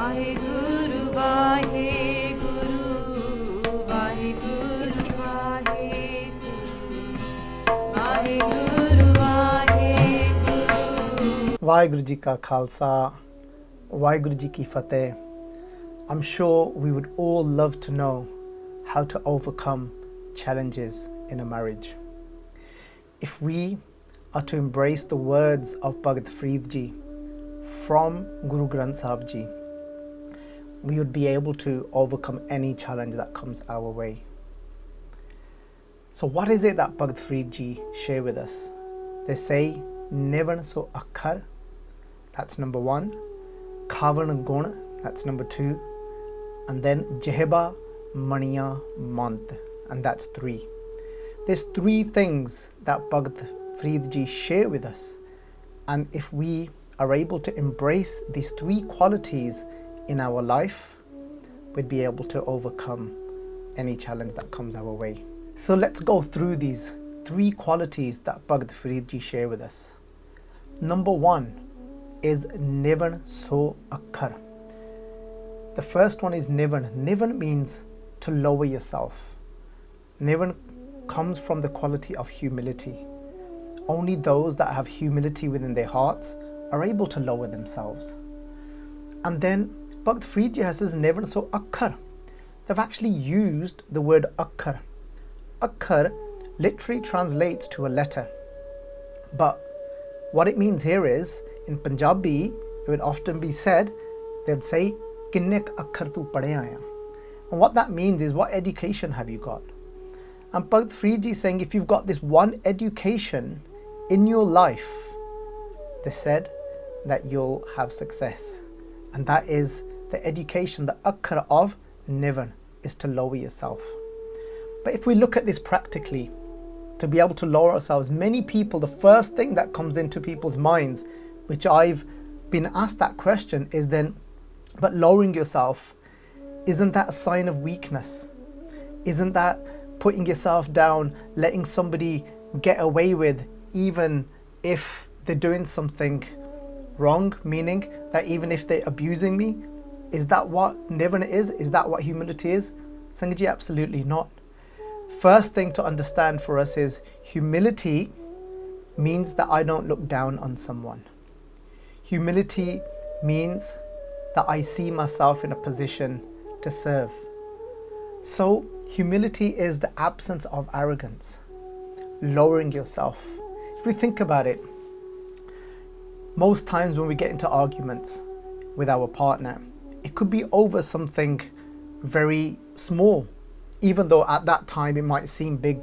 Vaheguru, Vaheguru, Vaheguru, Vaheguru, Vaheguru, Vaheguru. Vaheguru Ji Ka Khalsa, Vaheguru Ji Ki Fateh. I'm sure we would all love to know how to overcome challenges in a marriage. If we are to embrace the words of Bhagat Farid Ji from Guru Granth Sahib Ji, we would be able to overcome any challenge that comes our way. So what is it that Bhagat Farid Ji share with us? They say, Nivan so akhar, that's number 1. Khavan gun, that's number 2. And then Jehba Maniya Mant, and that's 3. There's 3 things that Bhagat Farid Ji share with us, and if we are able to embrace these 3 qualities in our life, we'd be able to overcome any challenge that comes our way. So let's go through these 3 qualities that Bhagat Farid Ji share with us. Number 1 is Nivan so akhar. The first one is Nivan. Nivan means to lower yourself. Nivan comes from the quality of humility. Only those that have humility within their hearts are able to lower themselves. And then Bhagat Farid Ji says Nivan so akhar. They've actually used the word akhar. Akhar literally translates to a letter. But what it means here is, in Punjabi, it would often be said, they'd say, Kinnek akhar tu padhe aaya. And what that means is, what education have you got? And Bhagat Farid Ji is saying, if you've got this one education in your life, they said that you'll have success. And that is the education, the akhar of Nivan, is to lower yourself. But if we look at this practically, to be able to lower ourselves, many people, the first thing that comes into people's minds, which I've been asked that question, is then, but lowering yourself, isn't that a sign of weakness? Isn't that putting yourself down, letting somebody get away with, even if they're doing something wrong, meaning that even if they're abusing me? Is that what Nivan is? Is that what humility is? Sangaji, absolutely not. First thing to understand for us is humility means that I don't look down on someone. Humility means that I see myself in a position to serve. So humility is the absence of arrogance, lowering yourself. If we think about it, most times when we get into arguments with our partner, it could be over something very small, even though at that time it might seem big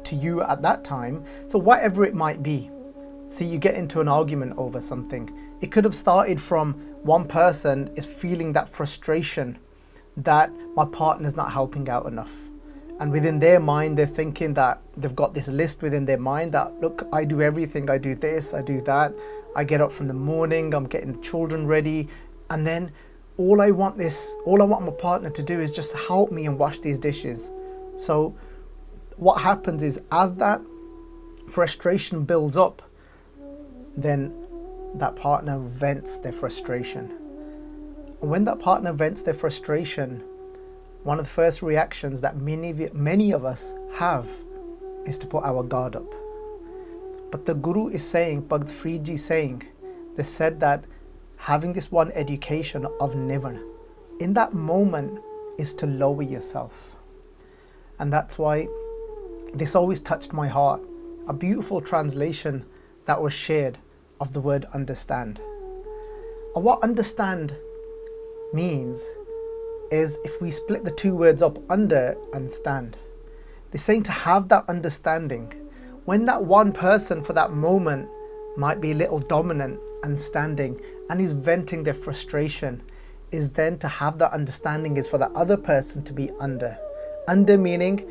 to you at that time. So whatever it might be, so you get into an argument over something. It could have started from one person is feeling that frustration that my partner's not helping out enough. And within their mind, they're thinking that they've got this list within their mind that, look, I do everything, I do this, I do that. I get up from the morning, I'm getting the children ready. And then all I want my partner to do is just help me and wash these dishes. So what happens is, as that frustration builds up, then that partner vents their frustration. And when that partner vents their frustration, one of the first reactions that many of us have is to put our guard up. But the Guru is saying, Bhagat Farid Ji is saying, they said that having this one education of Nivan, in that moment, is to lower yourself. And that's why this always touched my heart. A beautiful translation that was shared of the word understand. And what understand means is, if we split the 2 words up, under and stand, they're saying to have that understanding. When that one person for that moment might be a little dominant and standing and is venting their frustration, is then to have that understanding is for the other person to be under. Under meaning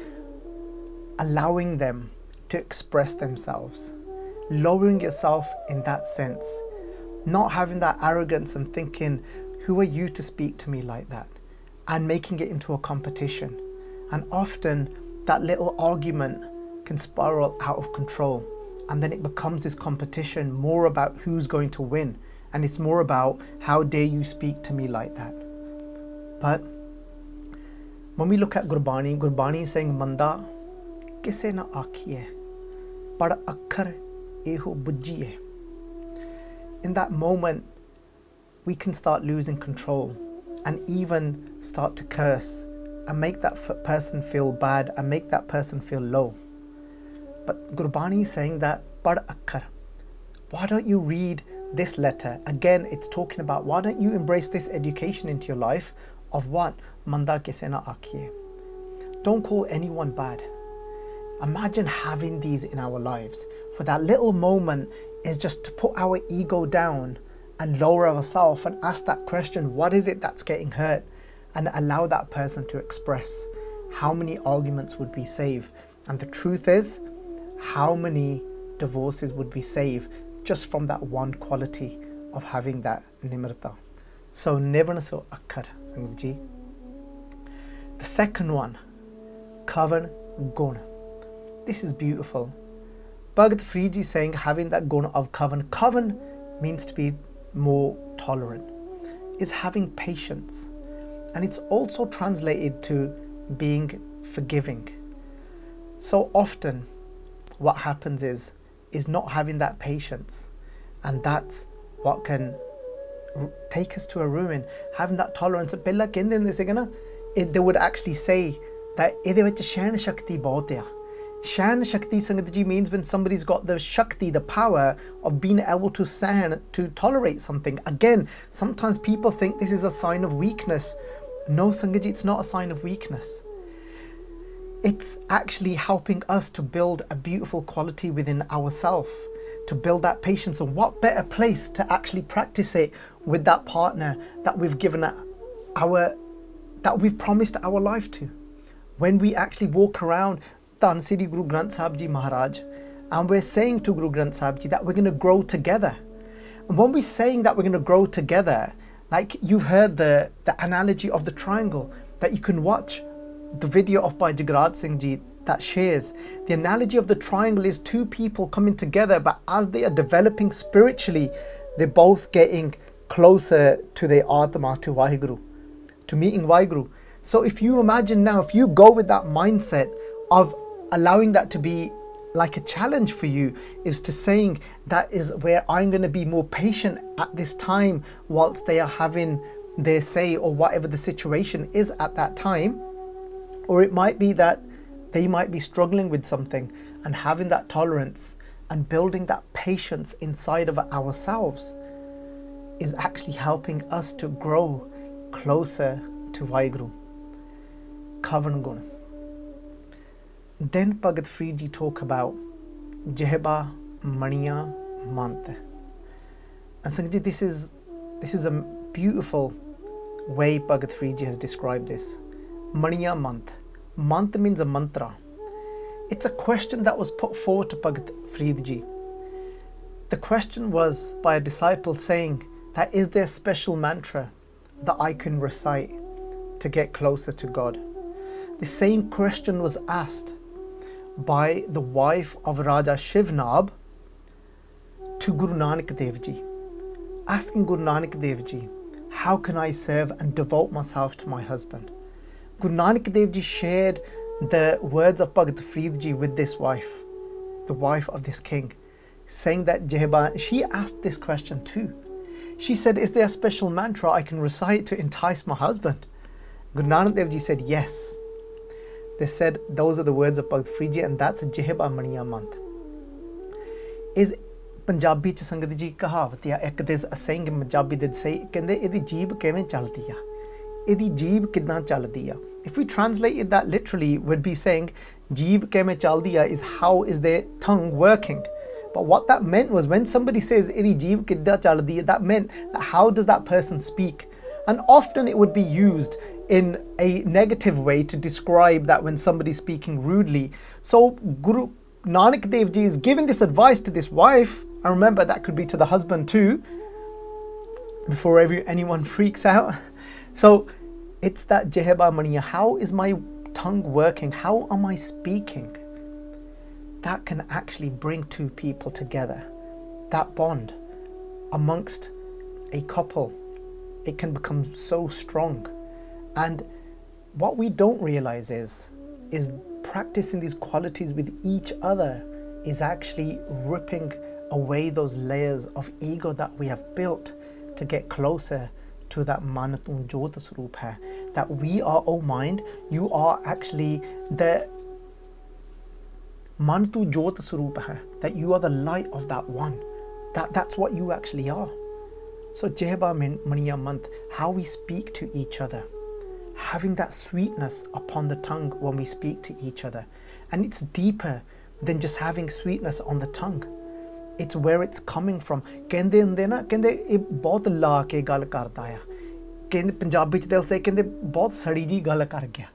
allowing them to express themselves. Lowering yourself in that sense. Not having that arrogance and thinking, who are you to speak to me like that? And making it into a competition. And often that little argument can spiral out of control. And then it becomes this competition more about who's going to win. And it's more about, how dare you speak to me like that? But when we look at Gurbani, Gurbani is saying, Manda kise na akhiye, pad akhar eho bujjiye. In that moment, we can start losing control and even start to curse and make that person feel bad and make that person feel low. But Gurbani is saying that, pad akhar. Why don't you read this letter? Again, it's talking about why don't you embrace this education into your life of what? Manda kise na akhiye. Don't call anyone bad. Imagine having these in our lives. For that little moment is just to put our ego down and lower ourselves and ask that question, what is it that's getting hurt? And allow that person to express. How many arguments would be saved? And the truth is, how many divorces would be saved just from that one quality of having that nimrata. So nirvana so akkar, Sangat ji. The second one, kavan gun. This is beautiful. Bhagat Freed is saying having that gun of kavan. Kavan means to be more tolerant, is having patience. And it's also translated to being forgiving. So often what happens is not having that patience, and that's what can take us to a ruin. Having that tolerance. They would actually say that Shan Shakti bahut. Shan Shakti, Sangat ji, means when somebody's got the Shakti, the power of being able to stand, to tolerate something. Again, sometimes people think this is a sign of weakness. No, Sangat ji, it's not a sign of weakness. It's actually helping us to build a beautiful quality within ourselves, to build that patience. And what better place to actually practice it with that partner that we've given that we've promised our life to. When we actually walk around Dhan Sri Guru Granth Sahib Ji Maharaj, and we're saying to Guru Granth Sahib Ji that we're going to grow together. And when we're saying that we're going to grow together, like you've heard the analogy of the triangle that you can watch, the video of Bhai Jagraj Singh Ji that shares. The analogy of the triangle is two people coming together, but as they are developing spiritually, they're both getting closer to their Atma, to Vaheguru, to meeting Vaheguru. So if you imagine now, if you go with that mindset of allowing that to be like a challenge for you, is to saying that is where I'm going to be more patient at this time whilst they are having their say or whatever the situation is at that time. Or it might be that they might be struggling with something, and having that tolerance and building that patience inside of ourselves is actually helping us to grow closer to Vaheguru. Kavan Gun. Then Bhagat Freed Ji talk about Jehba Maniya Mant. And Sangat ji, this is a beautiful way Bhagat Freed Ji has described this. Maniya Mant. Mant means a mantra. It's a question that was put forward to Bhagat Freed Ji. The question was by a disciple saying that, is there a special mantra that I can recite to get closer to God? The same question was asked by the wife of Raja Shivnab to Guru Nanak Dev Ji, asking Guru Nanak Dev Ji, how can I serve and devote myself to my husband? Guru Nanak Dev Ji shared the words of Bhagat Freed Ji with this wife, the wife of this king, saying that Jehba, she asked this question too. She said, is there a special mantra I can recite to entice my husband? Guru Nanak Dev Ji said, yes. They said, those are the words of Bhagat Freed Ji, and that's Jehba Maniya Mant. Is Punjabi ch Sangat ji kahavat ya ek there's a saying in Punjabi that say kende edi jeeb kiਵੇਂ ਚੱਲਦੀ ਆ, edi jeeb ਕਿੱਦਾਂ ਚੱਲਦੀ ਆ. If we translated that literally, would be saying jeeb ਕਿਵੇਂ ਚੱਲਦੀ ਆ is how is their tongue working. But what that meant was, when somebody says edi jeeb ਕਿੱਦਾਂ ਚੱਲਦੀ ਆ, that meant that how does that person speak. And often it would be used in a negative way to describe that when somebody's speaking rudely. So Guru Nanak Dev Ji is giving this advice to this wife, and remember that could be to the husband too, before anyone freaks out. So it's that Jehba Maniya, how is my tongue working? How am I speaking? That can actually bring two people together. That bond amongst a couple, it can become so strong. And what we don't realize is practicing these qualities with each other is actually ripping away those layers of ego that we have built to get closer to that manatun jot swarup hai, that we are, oh mind, you are actually the mantu jot swarup hai, that you are the light of that one, that's what you actually are. So Jehba Maniya month, how we speak to each other, having that sweetness upon the tongue when we speak to each other. And it's deeper than just having sweetness on the tongue. It's where it's coming from. Kende hunde na, kende eh bahut la ke gal karda hai. Kende Punjabi ch they'll say kende bahut sadi ji gal kar gaya.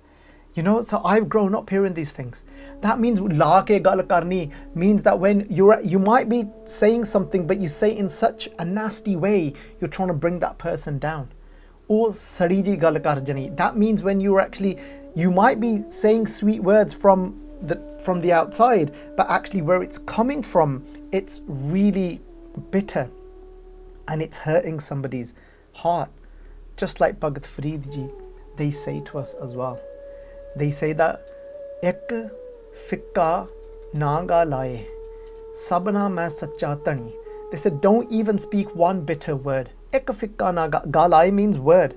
You know, so I've grown up hearing these things. That means la ke gal karni means that when you might be saying something, but you say in such a nasty way, you're trying to bring that person down. Or sadi ji gal kar jani. That means when you might be saying sweet words from the outside, but actually where it's coming from, it's really bitter and it's hurting somebody's heart. Just like Bhagat Farid ji, they say to us as well. They say that ek fikka na ga laye sabna main sacha tani. They said don't even speak one bitter word. Ek fikka na ga laye means word.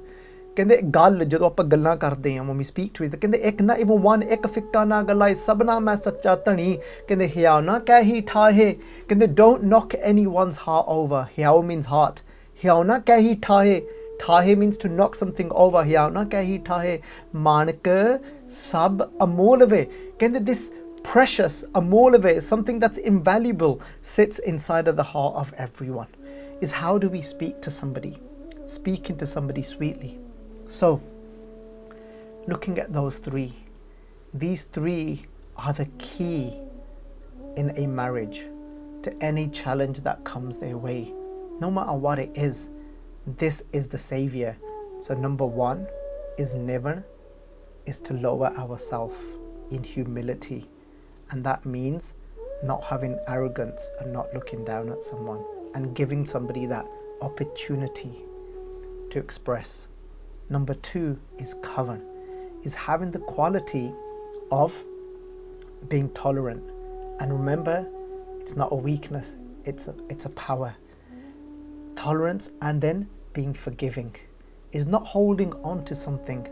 Kende gal jadon aapa gallan karde hain, when we speak to it, kende ek na even one ek fikka na ga laye sabna main sacha tani. Kende hiya na kahi thahe. Kende don't knock anyone's heart over. Hiya means heart. Hiya na kahi thahe. Thahe means to knock something over. Hiya na kahi thahe. Manak sab amolave. Kende this precious amolave, something that's invaluable, sits inside of the heart of everyone. Is how do we speak to somebody? Speaking to somebody sweetly. So, looking at those three, these three are the key in a marriage to any challenge that comes their way. No matter what it is, this is the savior. So number one is to lower ourselves in humility. And that means not having arrogance and not looking down at someone and giving somebody that opportunity to express. Number two is kavan, is having the quality of being tolerant. And remember, it's not a weakness, it's a power. Tolerance, and then being forgiving is not holding on to something.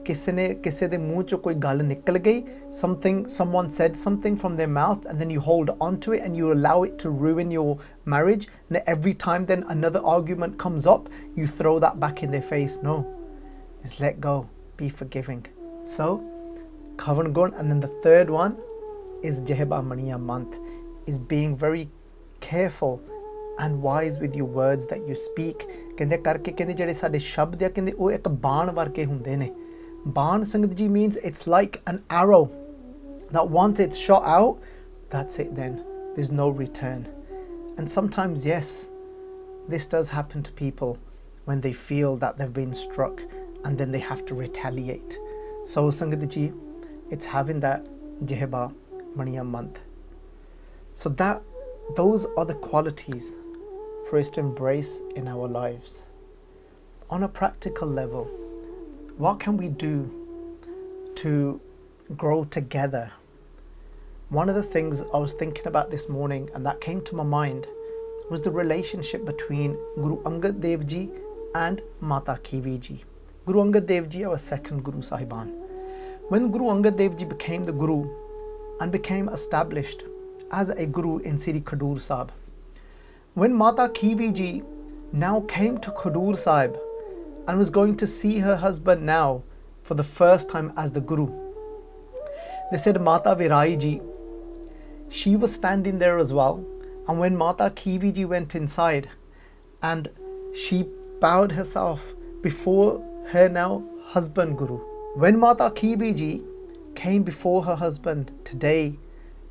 Kise de muh cho koi gal nikal gayi, someone said something from their mouth, and then you hold on to it and you allow it to ruin your marriage. And every time then another argument comes up, you throw that back in their face. No, is let go, be forgiving. So, kavan gun. And then the third one is Jehba Maniya month, is being very careful and wise with your words that you speak. Kende karke kende jehde sade shabd ya kende oh ek baan varke hunde ne. Baan sangat ji means it's like an arrow that once it's shot out, that's it then. There's no return. And sometimes, yes, this does happen to people when they feel that they've been struck and then they have to retaliate. So sangat ji, it's having that Jehba Maniya month. So those are the qualities for us to embrace in our lives. On a practical level, what can we do to grow together? One of the things I was thinking about this morning and that came to my mind was the relationship between Guru Angad Dev Ji and Mata Khivi Ji. Guru Angad Dev Ji, our second Guru Sahiban. When Guru Angad Dev Ji became the Guru and became established as a Guru in Sri Khadur Sahib, when Mata Khivi Ji now came to Khadur Sahib and was going to see her husband now for the first time as the Guru, they said Mata Virai Ji, she was standing there as well. And when Mata Khivi Ji went inside and she bowed herself before her now husband Guru, when Mata Khivi Ji came before her husband today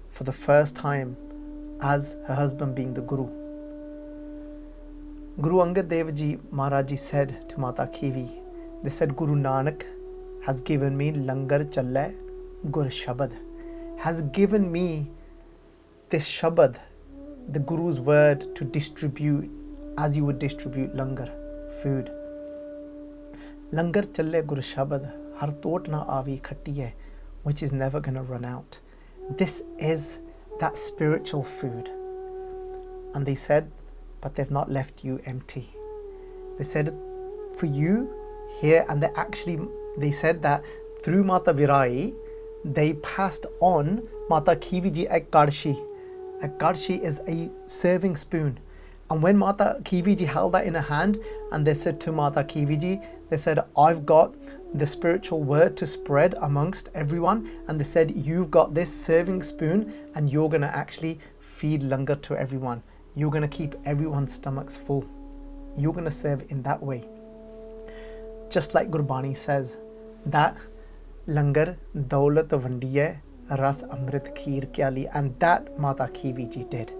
for the first time as her husband being the Guru, Guru Angad Dev Ji Maharaj Ji said to Mata Khivi, they said, Guru Nanak has given me langar challe gur shabad, has given me this shabad, the Guru's word, to distribute as you would distribute langar, food. Langar challe gur shabad, har tot na avi khatiye, which is never going to run out. This is that spiritual food. And they said, but they've not left you empty. They said, for you here, and they said that through Mata Virai, they passed on Mata Khivi Ji a kadshi. A kadshi is a serving spoon. And when Mata Khivi Ji held that in her hand, and they said to Mata Khivi Ji, they said, I've got the spiritual word to spread amongst everyone. And they said, you've got this serving spoon, and you're going to actually feed langar to everyone. You're going to keep everyone's stomachs full. You're going to serve in that way. Just like Gurbani says, that langar daulat vandiye ras amrit kheer kyali, and that Mata Khivi Ji did.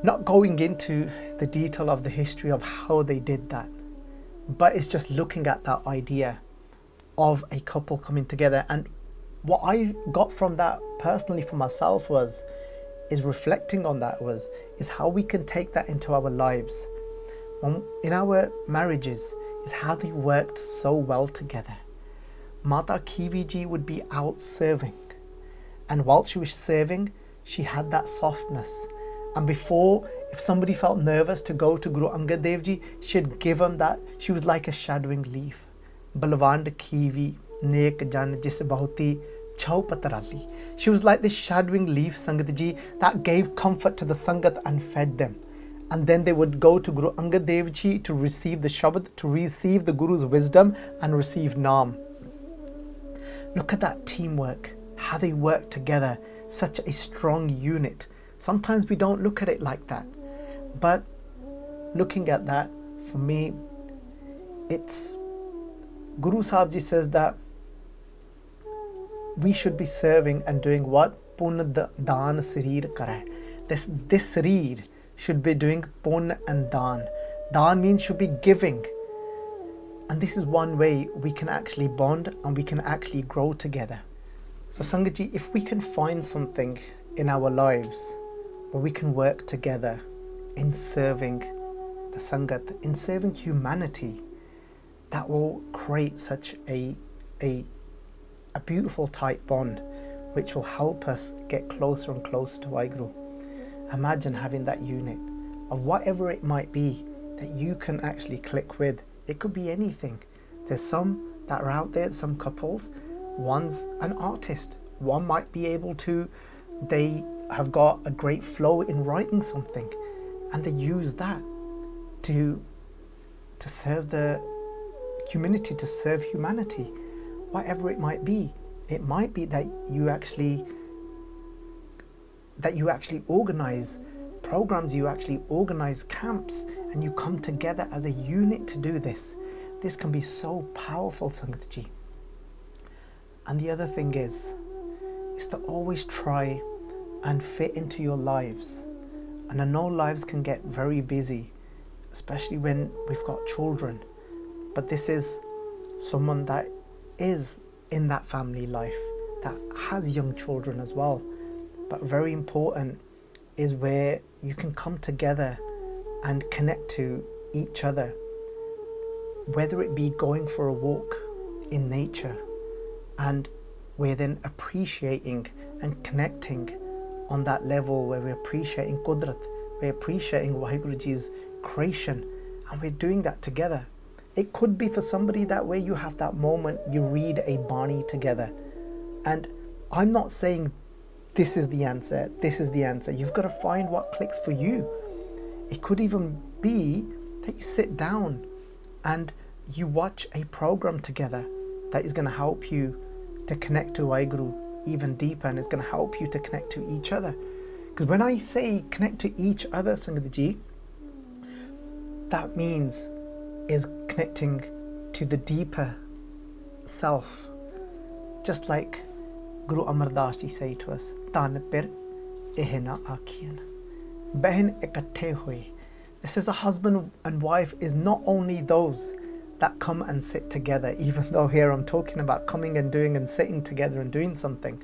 Not going into the detail of the history of how they did that, but it's just looking at that idea of a couple coming together. And what I got from that personally for myself is reflecting on that is how we can take that into our lives. In our marriages, is how they worked so well together. Mata Khivi Ji would be out serving, and while she was serving, she had that softness. And before, if somebody felt nervous to go to Guru Angad Dev Ji, she'd give him that. She was like a shadowing leaf. Balwand Khivi, Nek Jan Jis Bahoti Chau Patarali. She was like this shadowing leaf, Sangat Ji, that gave comfort to the Sangat and fed them. And then they would go to Guru Angad Dev Ji to receive the Shabad, to receive the Guru's wisdom and receive Naam. Look at that teamwork, how they work together, such a strong unit. Sometimes we don't look at it like that. But looking at that, for me, it's Guru Sahib Ji says that we should be serving and doing what? Pun daan sareer kare. This sareer should be doing pun and daan. Daan means should be giving. And this is one way we can actually bond and we can actually grow together. So Sangat Ji, if we can find something in our lives where we can work together in serving the Sangat, in serving humanity, that will create such a beautiful tight bond which will help us get closer and closer to Waheguru. Imagine having that unit of whatever it might be that you can actually click with. It could be anything. There's some that are out there, some couples, one's an artist, one might be able to, they have got a great flow in writing something, and they use that to serve the community, to serve humanity, whatever it might be. It might be that you actually organize programs, you actually organize camps, and you come together as a unit to do this. This can be so powerful, Sangat Ji. And the other thing is to always try and fit into your lives. And I know lives can get very busy, especially when we've got children. But this is someone that is in that family life, that has young children as well. But very important is where you can come together and connect to each other, whether it be going for a walk in nature, and we're then appreciating and connecting on that level where we're appreciating Qudrat, we're appreciating Waheguru Ji's creation, and we're doing that together. It could be for somebody that way you have that moment, you read a Bani together. And I'm not saying this is the answer, this is the answer. You've got to find what clicks for you. It could even be that you sit down and you watch a program together that is going to help you to connect to Waheguru even deeper, and it's going to help you to connect to each other. Because when I say connect to each other, Sangat Ji, that means is connecting to the deeper self. Just like Guru Amar Das Ji say to us, Tan pir eh na aakhiyan, behin ikatthe hoye. This is a husband and wife is not only those that come and sit together, even though here I'm talking about coming and doing and sitting together and doing something.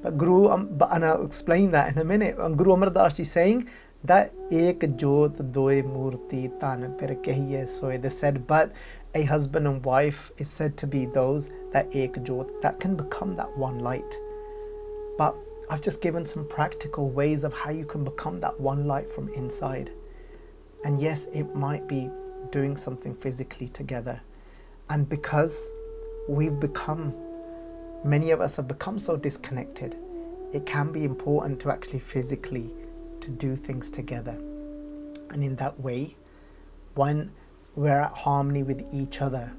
But and I'll explain that in a minute. And Guru Amar Das Ji saying that ek jot doye murti tan per kahiye soye. They said, but a husband and wife is said to be those that ek jot, that can become that one light. But I've just given some practical ways of how you can become that one light from inside. And yes, it might be doing something physically together. And because many of us have become so disconnected, it can be important to actually physically to do things together. And in that way, when we're at harmony with each other,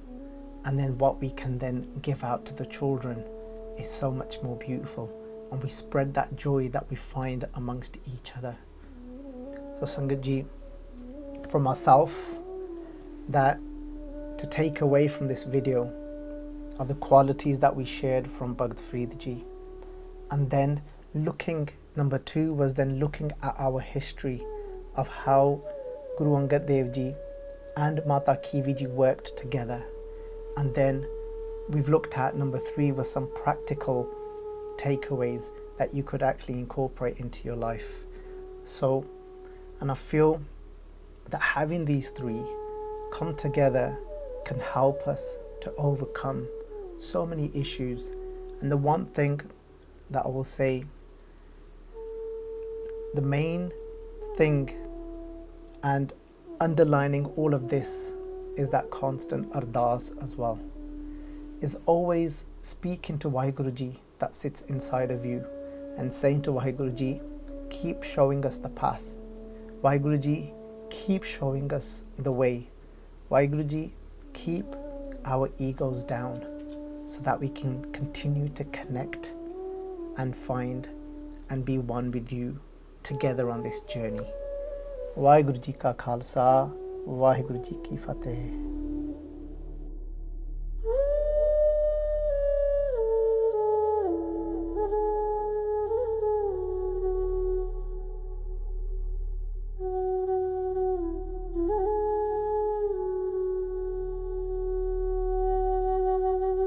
and then what we can then give out to the children is so much more beautiful. And we spread that joy that we find amongst each other. So Sangat Ji, for myself, that to take away from this video are the qualities that we shared from Bhagt Farid Ji. And then number 2 was then looking at our history of how Guru Angad Dev Ji and Mata Khivi Ji worked together. And then we've looked at number 3 was some practical takeaways that you could actually incorporate into your life. So, and I feel that having these 3 come together can help us to overcome so many issues. And the one thing that I will say, the main thing and underlining all of this is that constant ardas as well, is always speaking to Waheguruji that sits inside of you and saying to Waheguruji, keep showing us the path. Waheguruji, keep showing us the way. Waheguruji, keep our egos down so that we can continue to connect and find and be one with you together on this journey. Waheguruji ka Khalsa, Waheguruji ki Fateh.